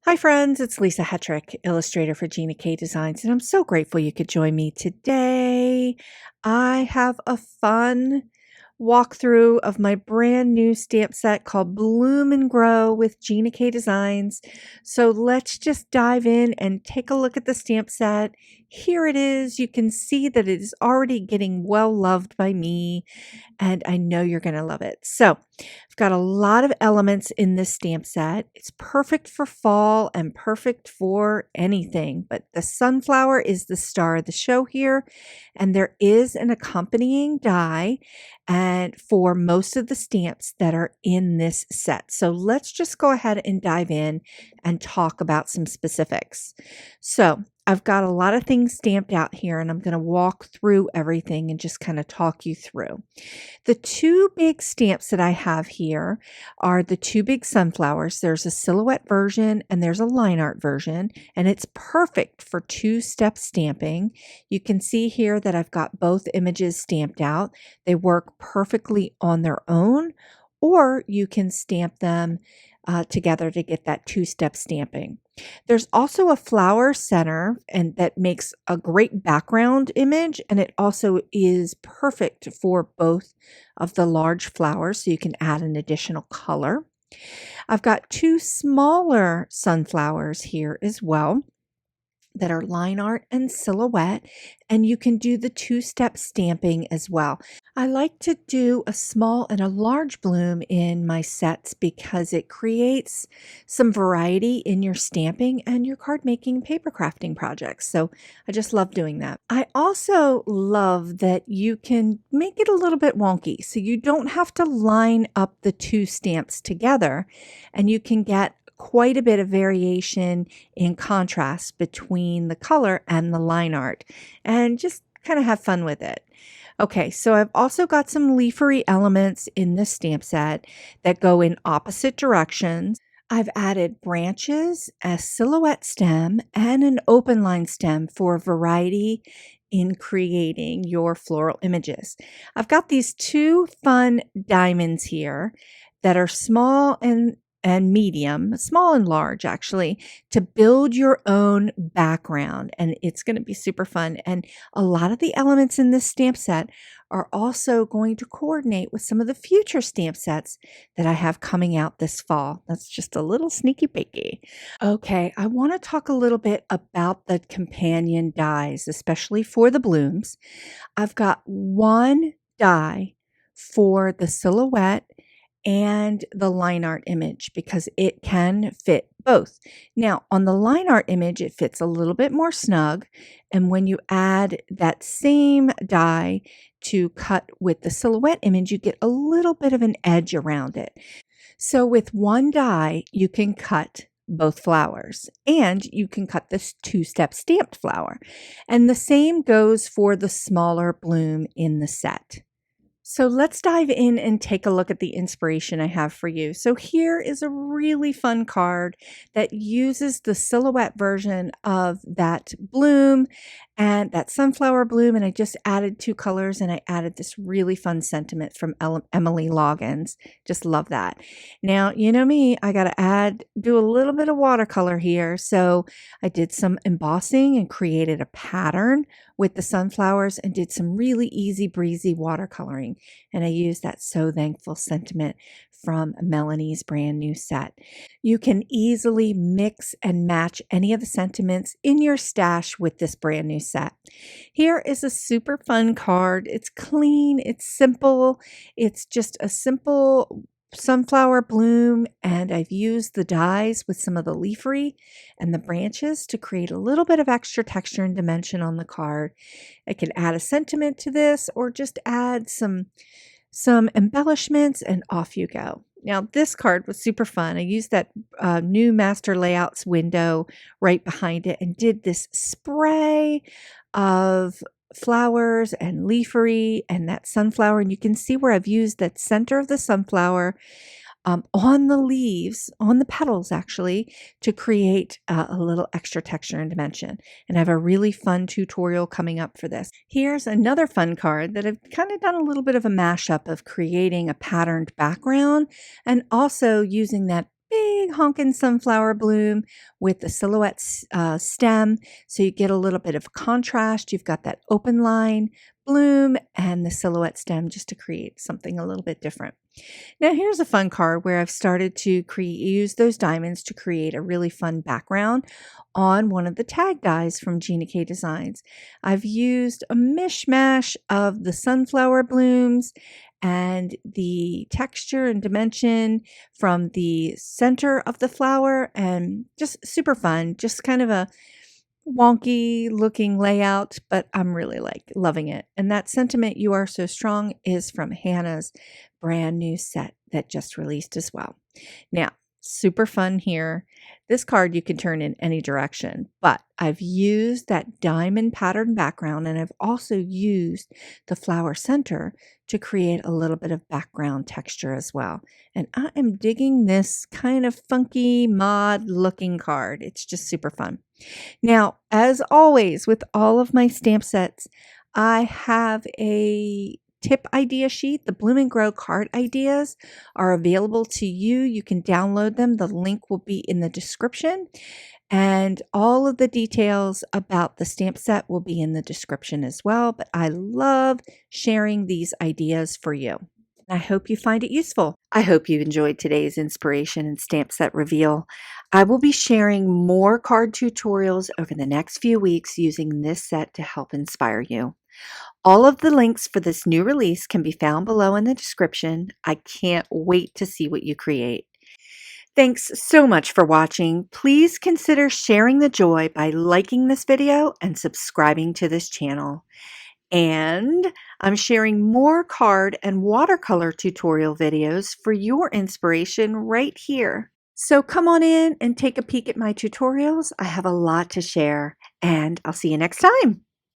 Hi, friends. It's Lisa Hetrick, illustrator for Gina K Designs, and I'm so grateful you could join me today. I have a fun walkthrough of my brand new stamp set called Bloom and Grow with Gina K Designs. So let's just dive in and take a look at the stamp set. Here it is. You can see that it is already getting well loved by me, and I know you're going to love it. So I've got a lot of elements in this stamp set. It's perfect for fall and perfect for anything, but the sunflower is the star of the show here, and there is an accompanying die and for most of the stamps that are in this set. So let's just go ahead and dive in and talk about some specifics. So I've got a lot of things stamped out here, and I'm going to walk through everything and just kind of talk you through. The two big stamps that I have here are the two big sunflowers. There's a silhouette version and there's a line art version, and it's perfect for two-step stamping. You can see here that I've got both images stamped out. They work perfectly on their own, or you can stamp them together to get that two-step stamping. There's also a flower center and that makes a great background image, and it also is perfect for both of the large flowers, so you can add an additional color. I've got two smaller sunflowers here as well that are line art and silhouette, and you can do the two-step stamping as well. I like to do a small and a large bloom in my sets because it creates some variety in your stamping and your card making paper crafting projects. So I just love doing that. I also love that you can make it a little bit wonky, so you don't have to line up the two stamps together, and you can get quite a bit of variation in contrast between the color and the line art, and just kind of have fun with it. Okay, so I've also got some leafery elements in this stamp set that go in opposite directions. I've added branches, a silhouette stem, and an open line stem for variety in creating your floral images. I've got these two fun diamonds here that are small and medium, small and large actually, to build your own background. And it's going to be super fun. And a lot of the elements in this stamp set are also going to coordinate with some of the future stamp sets that I have coming out this fall. That's just a little sneaky beaky. Okay, I want to talk a little bit about the companion dies, especially for the blooms. I've got one die for the silhouette and the line art image because it can fit both. Now, on the line art image, it fits a little bit more snug. And when you add that same die to cut with the silhouette image, you get a little bit of an edge around it. So with one die, you can cut both flowers, and you can cut this two-step stamped flower. And the same goes for the smaller bloom in the set. So let's dive in and take a look at the inspiration I have for you. So here is a really fun card that uses the silhouette version of that bloom and that sunflower bloom, and I just added two colors, and I added this really fun sentiment from Emily Loggins. Just love that. Now, you know me, I got to do a little bit of watercolor here. So I did some embossing and created a pattern with the sunflowers and did some really easy breezy watercoloring. And I used that So Thankful sentiment from Melanie's brand new set. You can easily mix and match any of the sentiments in your stash with this brand new set. Here is a super fun card. It's clean, it's simple, it's just a simple sunflower bloom, and I've used the dies with some of the leafery and the branches to create a little bit of extra texture and dimension on the card. I could add a sentiment to this or just add some embellishments, and off you go. Now, this card was super fun. I used that new master layouts window right behind it and did this spray of flowers and leafery and that sunflower. And you can see where I've used that center of the sunflower on the leaves, on the petals actually, to create a little extra texture and dimension. And I have a really fun tutorial coming up for this. Here's another fun card that I've kind of done a little bit of a mashup of creating a patterned background and also using that big honkin' sunflower bloom with the silhouette stem. So you get a little bit of contrast. You've got that open line bloom and the silhouette stem just to create something a little bit different. Now here's a fun card where I've started to use those diamonds to create a really fun background on one of the tag dies from Gina K Designs. I've used a mishmash of the sunflower blooms and the texture and dimension from the center of the flower, and just super fun, just kind of a wonky looking layout, but I'm really loving it. And that sentiment, "You Are So Strong," is from Hannah's brand new set that just released as well. Now, super fun here. This card you can turn in any direction, but I've used that diamond pattern background, and I've also used the flower center to create a little bit of background texture as well. And I am digging this kind of funky mod looking card. It's just super fun. Now, as always, with all of my stamp sets, I have a tip idea sheet. The Bloom and Grow card ideas are available to you. You can download them. The link will be in the description. And all of the details about the stamp set will be in the description as well. But I love sharing these ideas for you. I hope you find it useful. I hope you enjoyed today's inspiration and stamp set reveal. I will be sharing more card tutorials over the next few weeks using this set to help inspire you. All of the links for this new release can be found below in the description. I can't wait to see what you create. Thanks so much for watching. Please consider sharing the joy by liking this video and subscribing to this channel. And I'm sharing more card and watercolor tutorial videos for your inspiration right here. So come on in and take a peek at my tutorials. I have a lot to share, and I'll see you next time.